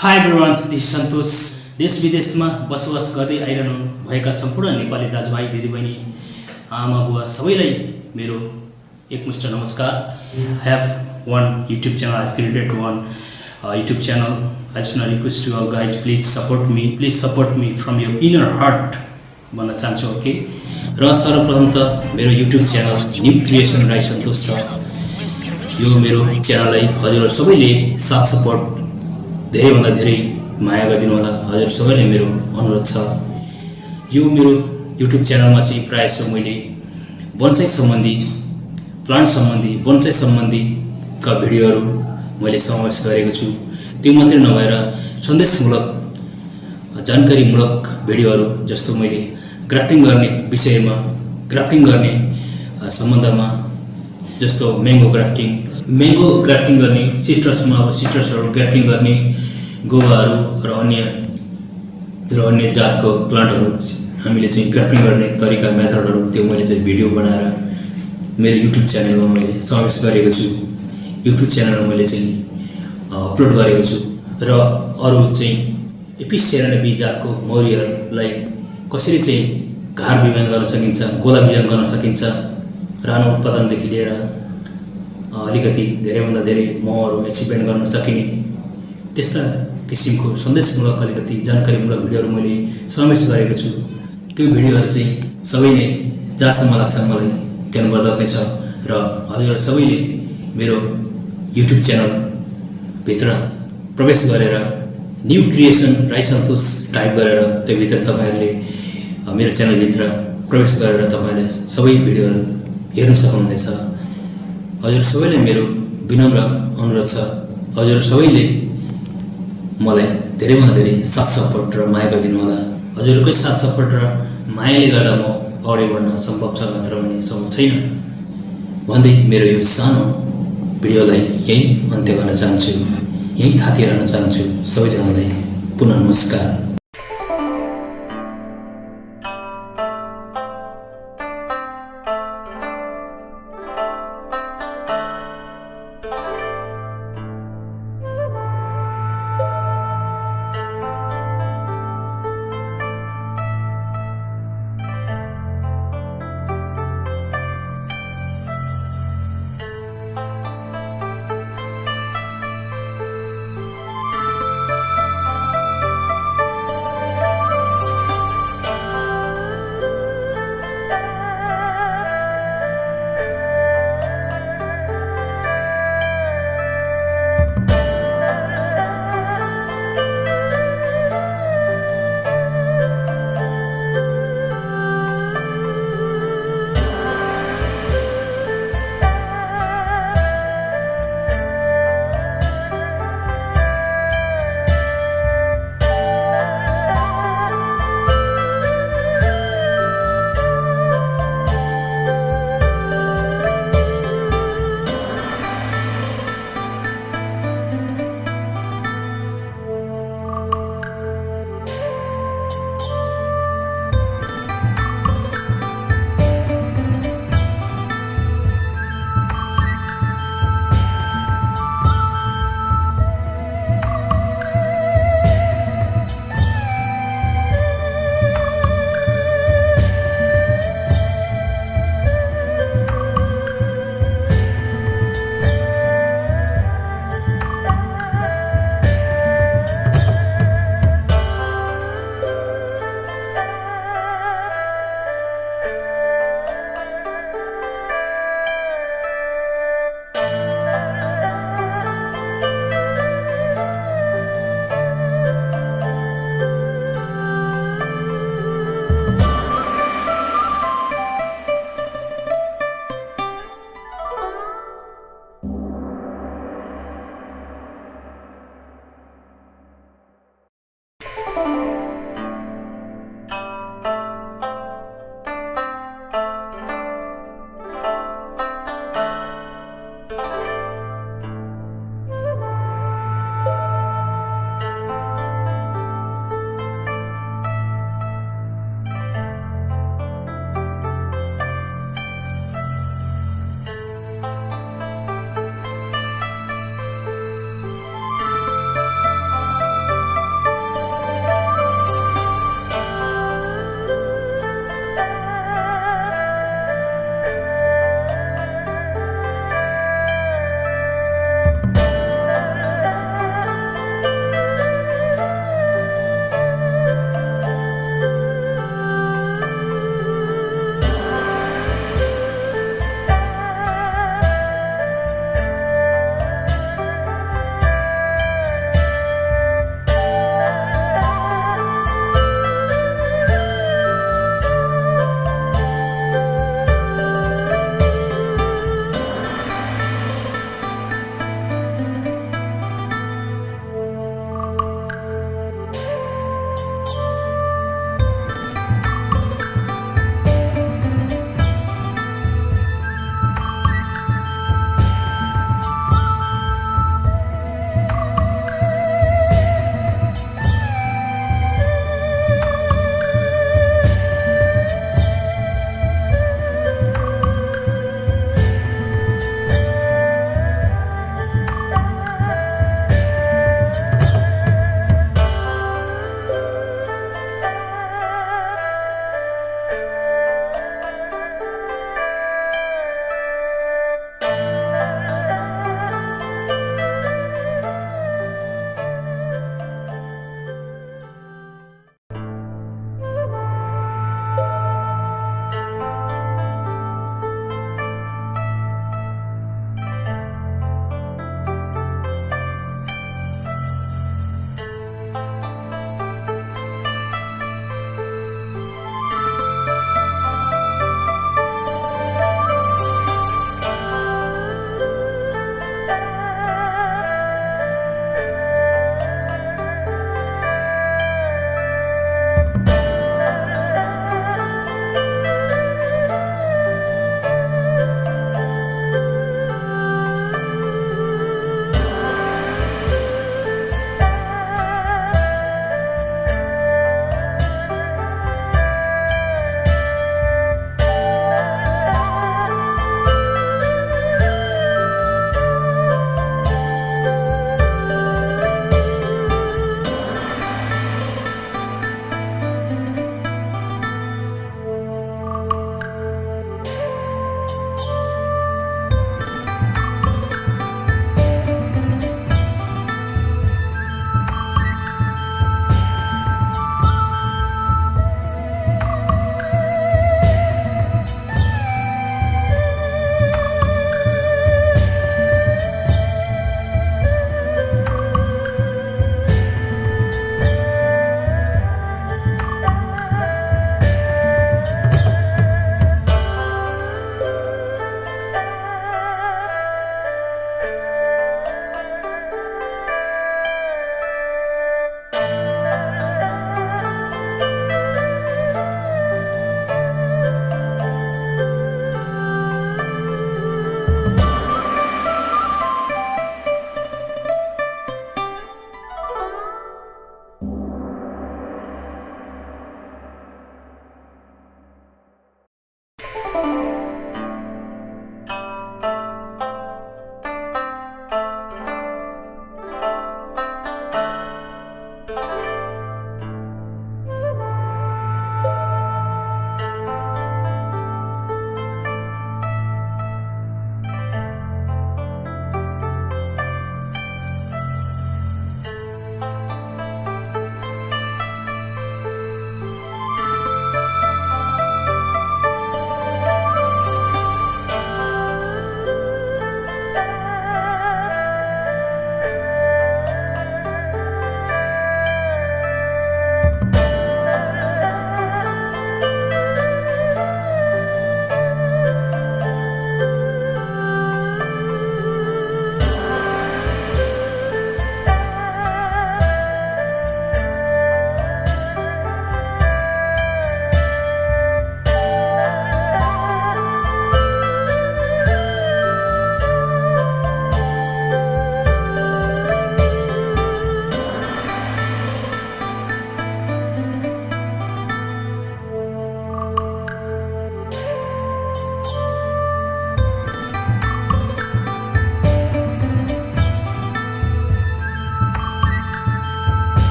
High everyone, this सन्तोष। देश विदेशमा बसोबास गर्दै आइरहनु भएका सम्पूर्ण नेपाली दाजुभाइ दिदीबहिनी आमा बुवा सबैलाई मेरो एकमुष्ट नमस्कार। I have one YouTube channel. I have created one YouTube channel. I just want to request you all guys, please support me. Please support me from your inner heart. भन्न चाहन्छु ओके। र सर्वप्रथम त मेरो YouTube channel new creation Rai Santosh छ। यो मेरो च्यानललाई हजुरहरु सबैले साथ सपोर्ट धेरैभन्दा धेरै माया गरिदिनु होला। हजुर सबैले मेरो अनुरोध छ। यो मेरो YouTube च्यानलमा चाहिँ प्रायः जसो मैले बन्साई सम्बन्धी, प्लान्ट सम्बन्धी, बन्साई सम्बन्धी का भिडियोहरू मैले समावेश गरेको छु। त्यो मात्रै नभएर सन्देशमूलक, जानकारीमूलक भिडियोहरू जस्तो मैले ग्राफ्टिङ गर्ने विषयमा, ग्राफ्टिङ गर्ने सम्बन्धमा जस्तो मैंगो ग्राफ्टिङ गर्ने, सिट्रसमा अब सिट्रसहरू ग्राफ्टिङ गर्ने, गोवाहरू र अन्य जातको प्लान्टहरू हामीले चाहिँ ग्राफ्टिङ गर्ने तरिका, मेथडहरू त्यो मैले चाहिँ भिडियो बनाएर मेरो YouTube च्यानलमा मैले समावेश गरेको छु। YouTube च्यानलमा मैले चाहिँ अपलोड गरेको छु। र अरु चाहिँ एपिस सेराना बी जातको मौरीहरूलाई कसरी चाहिँ घर विभाजन गर्न सकिन्छ, गोला विभाजन गर्न सकिन्छ, रानो उत्पादनदेखि लिएर अलिकति धेरैभन्दा धेरै महहरू एचिभमेन्ट गर्न सकिने त्यस्ता किसिमको सन्देशमूलक, अलिकति जानकारीमूलक भिडियोहरू मैले समावेश गरेको छु। त्यो भिडियोहरू चाहिँ सबै नै जहाँसम्म लाग्छ मलाई ज्ञानवर्धक नै छ। र हजुरहरु सबैले मेरो YouTube च्यानल भित्र प्रवेश गरेर न्यू क्रिएसन राई सन्तोष टाइप गरेर त्यो भित्र तपाईहरुले मेरो च्यानल भित्र प्रवेश गरेर तपाईहरुले सबै भिडियोहरू हेर्न सक्नुहुनेछ। हजुर सबैले मेरो विनम्र अनुरोध छ, हजुर सबैले मलाई धेरैभन्दा धेरै साथ सपोर्ट र माया गरिदिनु होला। हजुरकै साथ सपोर्ट र मायाले गर्दा म अगाडि बढ्न सम्भव छ, मात्र पनि सम्भव छैन भन्दै मेरो यो सानो भिडियोलाई यही अन्त्य गर्न चाहन्छु, यही थाती रहन चाहन्छु। सबैजनालाई पुनः नमस्कार।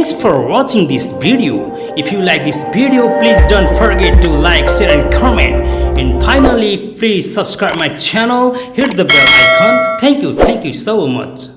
Thanks for watching this video. If you like this video, please don't forget to like, share and comment. And finally, please subscribe my channel, hit the bell icon. Thank you so much.